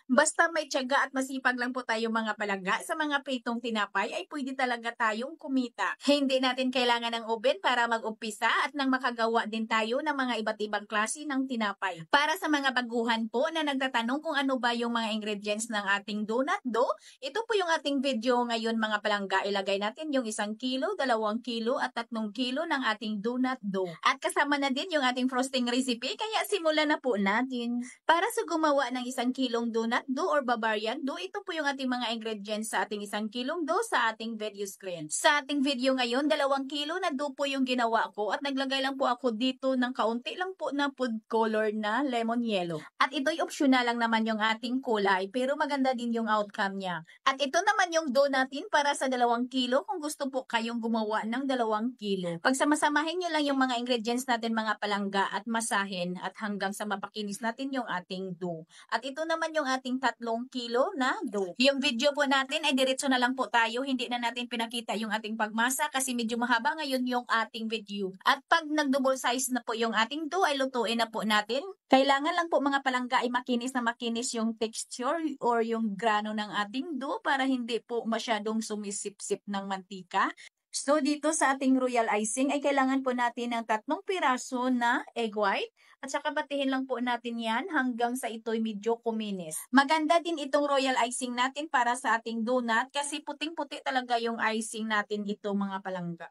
Basta may tiyaga at masipag lang po tayo mga palangga sa mga pritong tinapay ay pwede talaga tayong kumita. Hindi natin kailangan ng oven para mag-umpisa at nang makagawa din tayo ng mga iba't ibang klase ng tinapay. Para sa mga baguhan po na nagtatanong kung ano ba yung mga ingredients ng ating donut dough, ito po yung ating video ngayon mga palangga. Ilagay natin yung 1 kilo, 2 kilo at 3 kilo ng ating donut dough. At kasama na din yung ating frosting recipe kaya simulan na po natin. Para sa gumawa ng 1 kilong donut dough or Bavarian dough, ito po yung ating mga ingredients sa ating 1 kilong dough sa ating video screen. Sa ating video ngayon, 2 kilo na dough po yung ginawa ko at naglagay lang po ako dito ng kaunti lang po na food color na lemon yellow. At ito'y optional lang naman yung ating kulay pero maganda din yung outcome niya. At ito naman yung dough natin para sa 2 kilo kung gusto po kayong gumawa ng 2 kilo. Pagsamasamahin nyo lang yung mga ingredients natin mga palangga at masahin at hanggang sa mapakinis natin yung ating dough. At ito naman yung ating 3 kilo na dough. Yung video po natin ay diretso na lang po tayo. Hindi na natin pinakita yung ating pagmasa kasi medyo mahaba ngayon yung ating video. At pag nag-double size na po yung ating dough ay lutuin na po natin. Kailangan lang po mga palangga ay makinis na makinis yung texture or yung grano ng ating dough para hindi po masyadong sumisip-sip ng mantika. So, dito sa ating royal icing ay kailangan po natin ng 3 piraso na egg white at saka batihin lang po natin yan hanggang sa ito'y medyo kuminis. Maganda din itong royal icing natin para sa ating donut kasi puting-puti talaga yung icing natin dito mga palangga.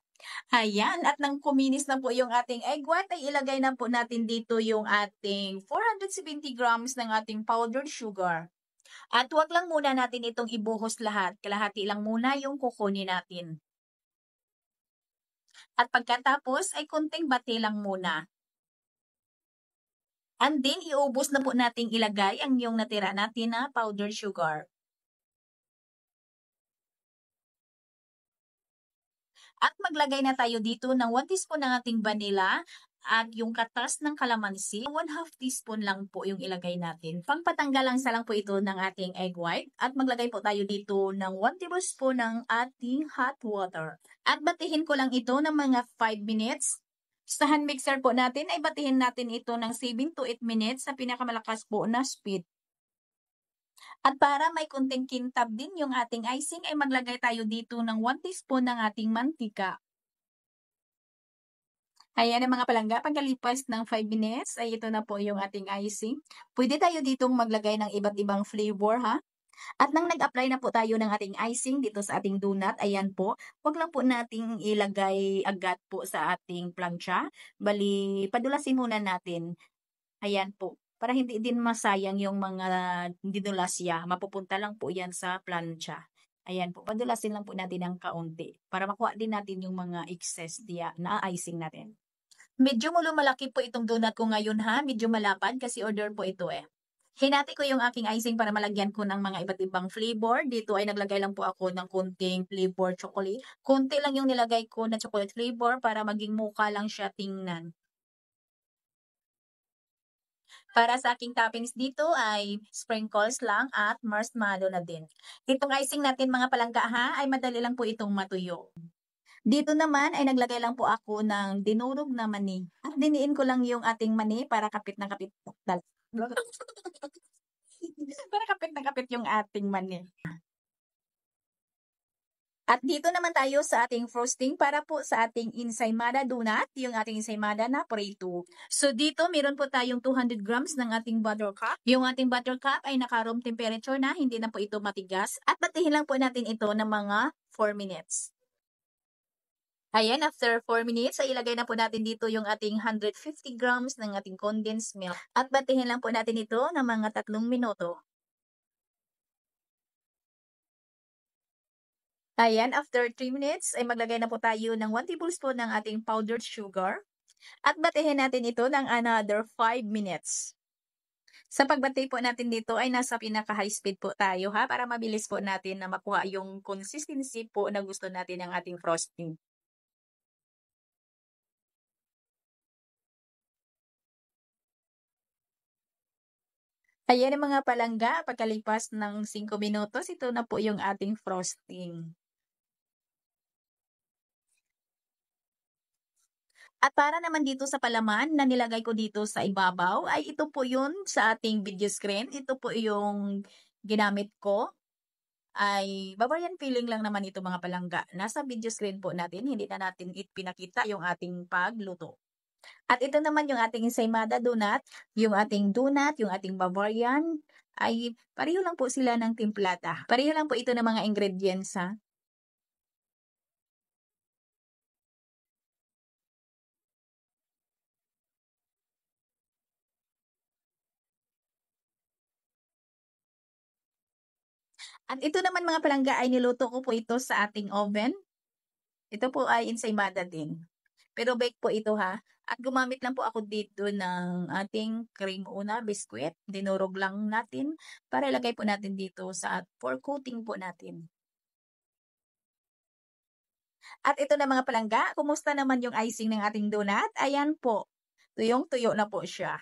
Ayan, at nang kuminis na po yung ating egg white ay ilagay na po natin dito yung ating 470 grams ng ating powdered sugar. At wag lang muna natin itong ibuhos lahat, kalahati lang muna yung kukunin natin. At pagkatapos ay konting bati lang muna. And then, iubos na po nating ilagay ang yung natira natin na powdered sugar. At maglagay na tayo dito ng 1 teaspoon ng ating vanilla at yung katas ng kalamansi, 1/2 teaspoon lang po yung ilagay natin. Pangpatanggal lang sa lang po ito ng ating egg white. At maglagay po tayo dito ng 1 tablespoon ng ating hot water. At batihin ko lang ito ng mga 5 minutes. Sa hand mixer po natin ay batihin natin ito ng 7 to 8 minutes sa pinakamalakas po na speed. At para may konting kintab din yung ating icing ay maglagay tayo dito ng 1 teaspoon ng ating mantika. Ayan ang mga palangga, pagkalipas ng 5 minutes ay ito na po yung ating icing. Pwede tayo ditong maglagay ng iba't ibang flavor ha. At nang nag-apply na po tayo ng ating icing dito sa ating donut, ayan po, wag lang po nating ilagay agad po sa ating plancha. Bali, padulasin muna natin. Ayan po, para hindi din masayang yung mga dinulasya, mapupunta lang po yan sa plancha. Ayan po, padulasin lang po natin ng kaunti para makuha din natin yung mga excess na icing natin. Medyo lumalaki po itong donut ko ngayon ha, medyo malapad kasi order po ito eh. Hinati ko yung aking icing para malagyan ko ng mga iba't ibang flavor. Dito ay naglagay lang po ako ng konting flavor chocolate. Konti lang yung nilagay ko na chocolate flavor para maging mukha lang siya tingnan. Para sa aking toppings dito ay sprinkles lang at marshmallow na din. Itong icing natin mga palangga ha, ay madali lang po itong matuyo. Dito naman ay naglagay lang po ako ng dinurog na mani. At diniin ko lang yung ating mani para kapit na kapit. Para kapit na kapit yung ating mani. At dito naman tayo sa ating frosting para po sa ating ensaymada donut, yung ating ensaymada na prito. So dito meron po tayong 200 grams ng ating buttercup. Yung ating buttercup ay naka-room temperature na, hindi na po ito matigas. At batihin lang po natin ito ng mga 4 minutes. Ayan, after 4 minutes, ay ilagay na po natin dito yung ating 150 grams ng ating condensed milk. At batihin lang po natin ito ng mga 3 minuto. Ayan, after 3 minutes, ay maglagay na po tayo ng 1 tablespoon ng ating powdered sugar. At batihin natin ito ng another 5 minutes. Sa pagbati po natin dito ay nasa pinaka-high speed po tayo ha, para mabilis po natin na makuha yung consistency po na gusto natin ng ating frosting. Ayan ang mga palangga, pagkalipas ng 5 minutos, ito na po yung ating frosting. At para naman dito sa palaman na nilagay ko dito sa ibabaw, ay ito po yun sa ating video screen. Ito po yung ginamit ko ay Bavarian filling lang naman ito mga palangga. Nasa video screen po natin, hindi na natin pinakita yung ating pagluto. At ito naman yung ating ensaymada donut, yung ating Bavarian ay pareho lang po sila ng timplata. Pareho lang po ito ng mga ingredients ha. At ito naman mga palangga ay niluto ko po ito sa ating oven. Ito po ay ensaymada din. Pero bake po ito ha. At gumamit lang po ako dito ng ating cream una, biskwit. Dinurog lang natin para ilagay po natin dito sa for coating po natin. At ito na mga palangga, kumusta naman yung icing ng ating donut? Ayan po, tuyong-tuyo na po siya.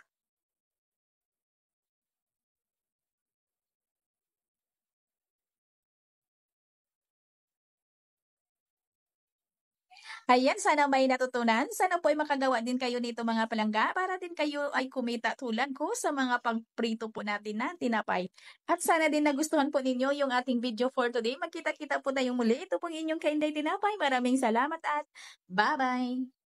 Ayan, sana may natutunan. Sana po ay makagawa din kayo nito mga palangga para din kayo ay kumita tulad ko sa mga pagprito po natin na tinapay. At sana din nagustuhan po ninyo yung ating video for today. Magkita-kita po tayong muli. Ito pong inyong Kainday Tinapay. Maraming salamat at bye-bye!